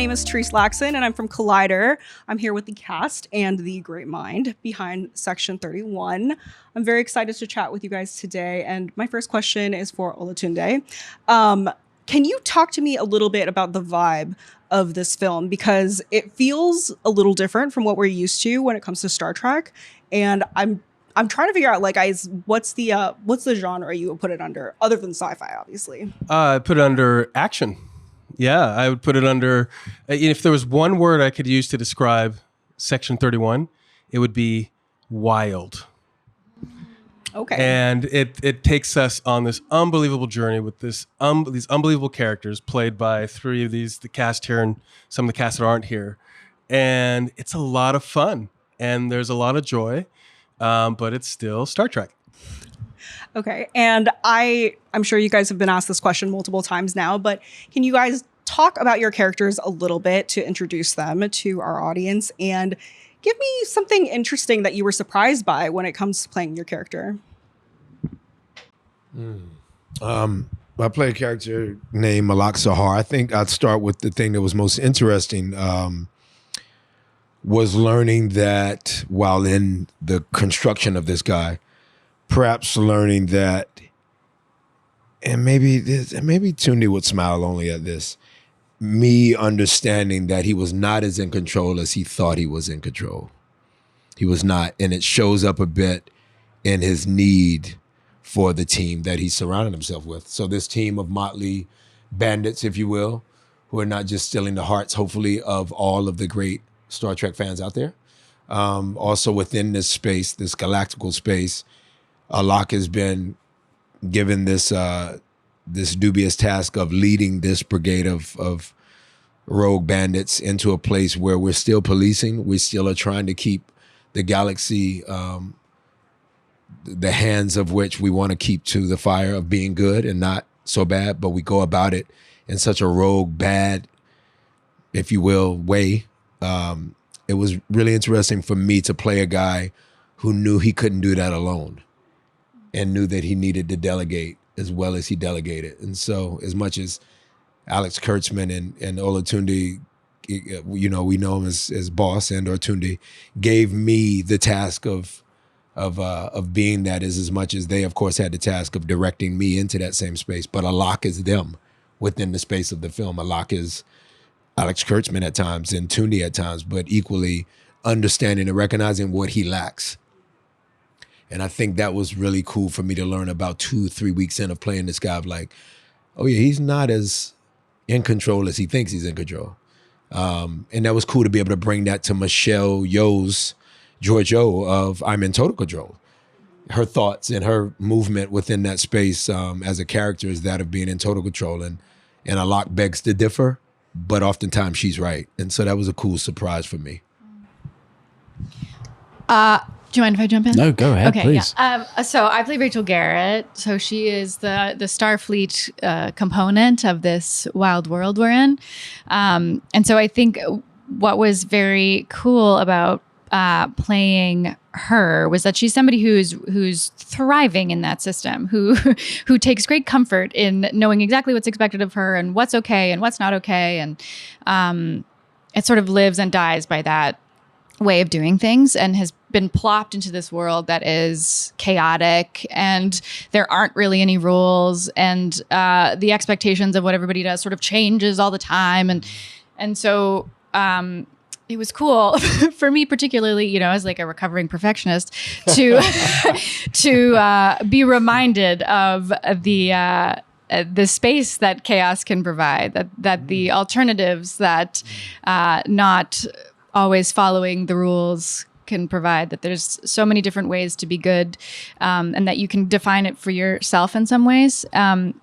name is Therese Lacson, and I'm from Collider. I'm here with the cast and the great mind behind Section 31. I'm very excited to chat with you guys today, and my first question is for Olatunde. Can you talk to me a little bit about the vibe of this film? Because it feels a little different from what we're used to when it comes to Star Trek, and I'm trying to figure out, like, what's the genre you would put it under, other than sci-fi, obviously? I'd put it under action. Yeah, I would put it under, if there was one word I could use to describe Section 31, it would be wild. Okay. And it takes us on this unbelievable journey with these unbelievable characters played by three of the cast here and some of the cast that aren't here. And it's a lot of fun and there's a lot of joy, but it's still Star Trek. Okay. And I'm sure you guys have been asked this question multiple times now, but can you guys talk about your characters a little bit to introduce them to our audience and give me something interesting that you were surprised by when it comes to playing your character? I play a character named Malak Sahar. I think I'd start with the thing that was most interesting, was learning that while in the construction of this guy, perhaps learning that, and maybe Tunde would smile only at this, me understanding that he was not as in control as he thought he was in control. He was not, and it shows up a bit in his need for the team that he surrounded himself with. So this team of motley bandits, if you will, who are not just stealing the hearts, hopefully, of all of the great Star Trek fans out there. Also within this space, this galactical space, Alak has been given this this dubious task of leading this brigade of rogue bandits into a place where we're still policing. We still are trying to keep the galaxy, the hands of which we want to keep to the fire of being good and not so bad, but we go about it in such a rogue, bad, if you will, way. It was really interesting for me to play a guy who knew he couldn't do that alone and knew that he needed to delegate as well as he delegated. And so as much as Alex Kurtzman and Olatunde, we know him as boss, and Olatunde gave me the task of being that, is as much as they, of course, had the task of directing me into that same space. But Alak is them within the space of the film. Alak is Alex Kurtzman at times and Tunde at times, but equally understanding and recognizing what he lacks. And I think that was really cool for me to learn about 2-3 weeks in of playing this guy of like, oh yeah, he's not as in control as he thinks he's in control. And that was cool to be able to bring that to Michelle Yeoh's Georgiou of I'm in total control. Her thoughts and her movement within that space as a character is that of being in total control. And Alak begs to differ, but oftentimes she's right. And so that was a cool surprise for me. Do you mind if I jump in? No, go ahead, okay, please. Yeah. So I play Rachel Garrett. So she is the Starfleet component of this wild world we're in. And so I think what was very cool about playing her was that she's somebody who's thriving in that system, who takes great comfort in knowing exactly what's expected of her and what's okay and what's not okay. And it sort of lives and dies by that way of doing things, and has been plopped into this world that is chaotic and there aren't really any rules, and the expectations of what everybody does sort of changes all the time. And so it was cool for me, particularly, as like a recovering perfectionist, to be reminded of the space that chaos can provide, that the alternatives that not always following the rules can provide, that there's so many different ways to be good, and that you can define it for yourself in some ways. And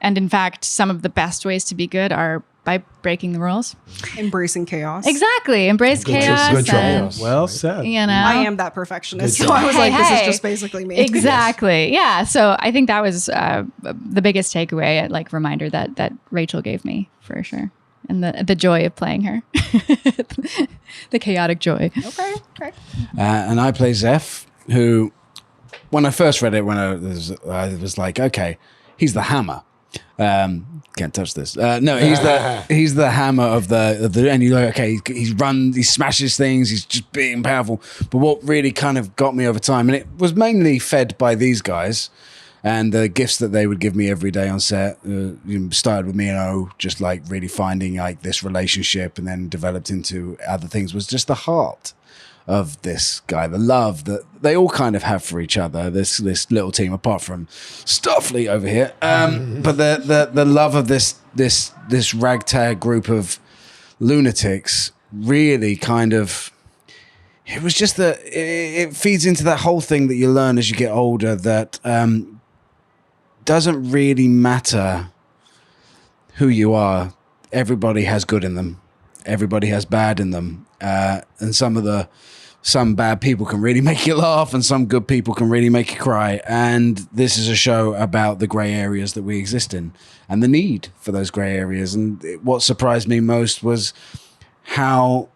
in fact, some of the best ways to be good are by breaking the rules. Embracing chaos. Exactly. Embrace chaos. Good choice. Well said. I am that perfectionist, so I was like, this is just basically me. Exactly. Yeah. So I think that was the biggest takeaway, like reminder that Rachel gave me, for sure. And the joy of playing her. The chaotic joy. Okay. And I play Zeph, who, when I first read it, I was like, okay, he's the hammer. Can't touch this. No, he's the hammer of the and you're like, okay, he smashes things, he's just being powerful. But what really kind of got me over time, and it was mainly fed by these guys and the gifts that they would give me every day on set. Started with me and O, just like really finding like this relationship, and then developed into other things, was just the heart of this guy, the love that they all kind of have for each other, this little team, apart from Starfleet over here. But the love of this ragtag group of lunatics really kind of, it was just it feeds into that whole thing that you learn as you get older, that doesn't really matter who you are. Everybody has good in them. Everybody has bad in them. And some bad people can really make you laugh, and some good people can really make you cry. And this is a show about the grey areas that we exist in and the need for those grey areas. And what surprised me most was how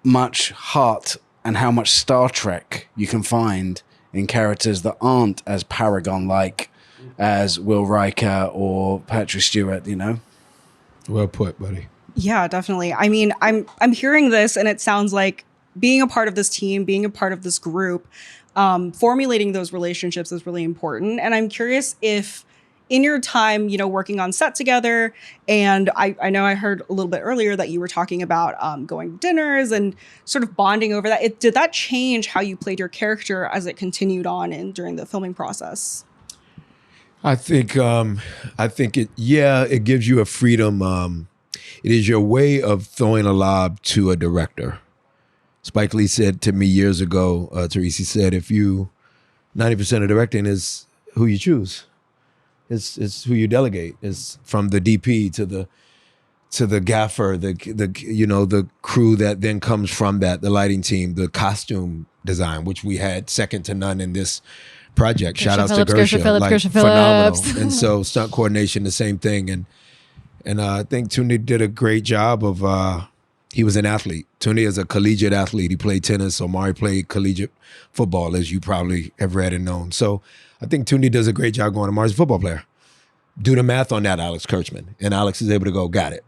much heart and how much Star Trek you can find in characters that aren't as Paragon-like as Will Riker or Patrick Stewart, you know? Well put, buddy. Yeah, definitely. I mean, I'm hearing this, and it sounds like being a part of this team, being a part of this group, formulating those relationships is really important. And I'm curious if in your time, working on set together, and I know I heard a little bit earlier that you were talking about going to dinners and sort of bonding over that. Did that change how you played your character as it continued on and during the filming process? I think it gives you a freedom. It is your way of throwing a lob to a director. Spike Lee said to me years ago, Therese said, 90% of directing is who you choose. It's who you delegate. It's from the DP to the gaffer, the crew that then comes from that, the lighting team, the costume design, which we had second to none in this project. Shout out to Gersha, phenomenal. And so stunt coordination, the same thing. And I think Tunde did a great job of, he was an athlete. Tunde is a collegiate athlete. He played tennis. Omari played collegiate football, as you probably have read and known. So I think Tunde does a great job going. Omari's a football player. Do the math on that, Alex Kurtzman. And Alex is able to go, got it.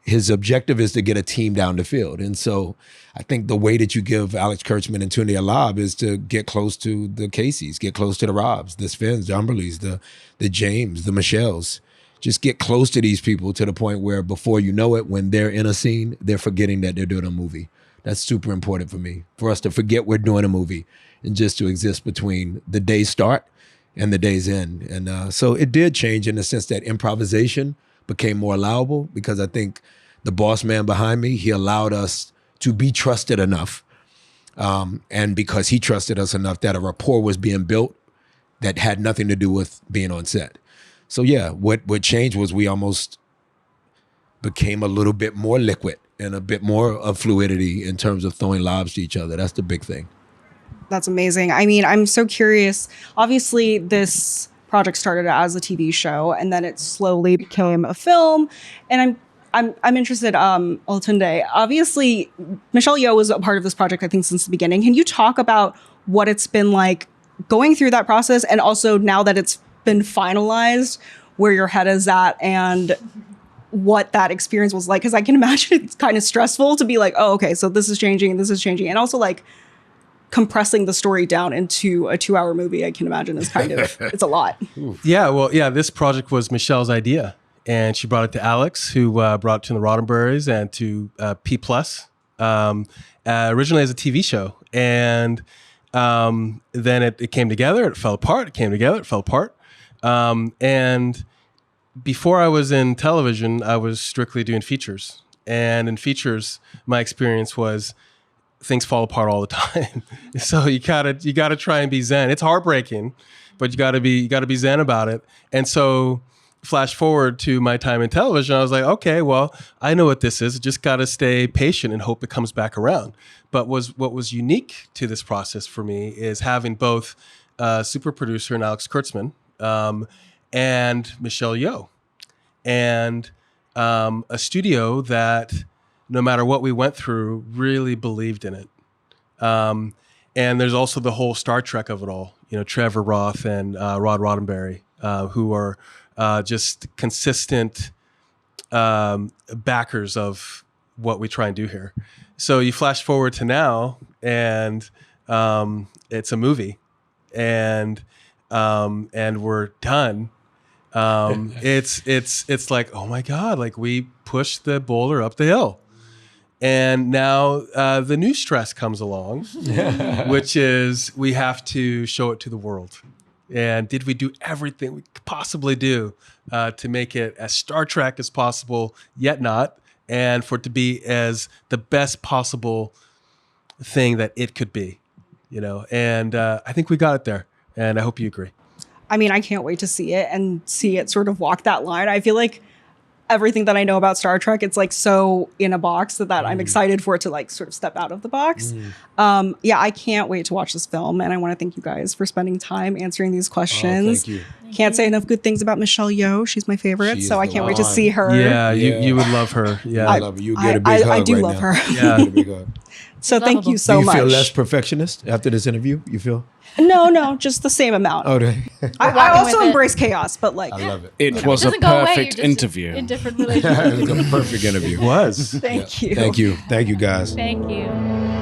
His objective is to get a team down the field. And so I think the way that you give Alex Kurtzman and Tunde a lob is to get close to the Caseys, get close to the Robs, the Svens, the Umberleys, the James, the Michelles. Just get close to these people to the point where before you know it, when they're in a scene, they're forgetting that they're doing a movie. That's super important for me, for us to forget we're doing a movie and just to exist between the day's start and the day's end. And so it did change in the sense that improvisation became more allowable, because I think the boss man behind me, he allowed us to be trusted enough. And because he trusted us enough, that a rapport was being built that had nothing to do with being on set. So yeah, what changed was we almost became a little bit more liquid and a bit more of fluidity in terms of throwing lobs to each other. That's the big thing. That's amazing. I mean, I'm so curious. Obviously, this project started as a TV show, and then it slowly became a film. And I'm interested, Olatunde. Obviously, Michelle Yeoh was a part of this project, I think, since the beginning. Can you talk about what it's been like going through that process, and also now that it's been finalized, where your head is at and what that experience was like? Because I can imagine it's kind of stressful to be like, oh, okay, so this is changing and this is changing. And also like compressing the story down into a 2-hour movie, I can imagine is kind of, it's a lot. Yeah, this project was Michelle's idea. And she brought it to Alex, who brought it to the Roddenberrys and to P+, originally as a TV show. And then it came together, it fell apart, it came together, it fell apart. And before I was in television, I was strictly doing features. And in features, my experience was things fall apart all the time. So you gotta try and be zen. It's heartbreaking, but you gotta be zen about it. And so flash forward to my time in television, I was like, okay, well, I know what this is. Just got to stay patient and hope it comes back around. But what was unique to this process for me is having both super producer and Alex Kurtzman and Michelle Yeoh, and a studio that, no matter what we went through, really believed in it. And there's also the whole Star Trek of it all. You know, Trevor Roth and Rod Roddenberry, who are just consistent backers of what we try and do here. So you flash forward to now, and it's a movie, and we're done. It's like, oh my God, like we pushed the boulder up the hill. And now the new stress comes along, which is we have to show it to the world. And did we do everything we could possibly do to make it as Star Trek as possible, yet not, and for it to be as the best possible thing that it could be, And I think we got it there, and I hope you agree. I mean, I can't wait to see it and see it sort of walk that line. I feel like everything that I know about Star Trek, it's like so in a box that I'm excited for it to like sort of step out of the box. I can't wait to watch this film, and I want to thank you guys for spending time answering these questions. Thank you. Can't say enough good things about Michelle Yeoh. She's my favorite, She so is I the can't wait to one. see her. Yeah, you would love her. Yeah. I love her. You get a big hug I do right love now. her. Yeah. Get a big hug. So thank you Lovable. so Do you much. feel less perfectionist after this interview? You feel? No, just the same amount. Oh, I walking also with it. embrace chaos, but like, I love it. It was a doesn't go away, you're perfect just interview. in different relationships. It was a perfect interview. Was. thank you. Thank you. Thank you, guys. Thank you.